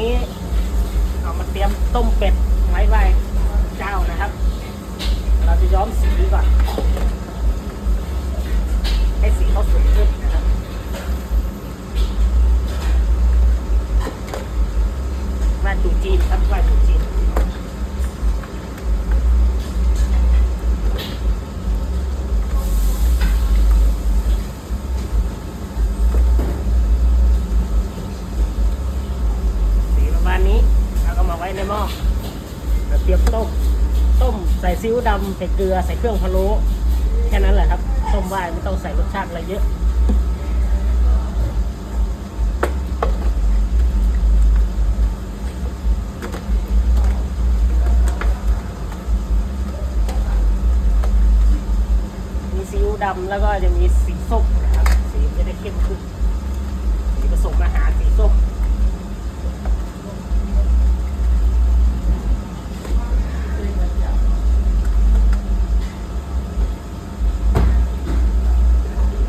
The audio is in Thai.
นี้เอามาเตรียมต้มเป็ดไว้ไหว้เจ้านะครับเราจะย้อมสีก่อนให้สีเขาสวยขึ้นนะครับไหว้ตรุษจีนครับไหว้ตรุษจีนสีประมาณนี้แล้วก็มาไว้ในหม้อแล้วเตรียมต้มใส่ซีอิ๊วดำใส่เกลือใส่เครื่องพะโล้แค่นั้นแหละครับต้มไหว้ไม่ต้องใส่รสชาติอะไรเยอะมีซีอิ๊วดำแล้วก็จะมีสีส้มนะครับสีจะได้เข้มขึ้นสีผสมอาหารสีส้ม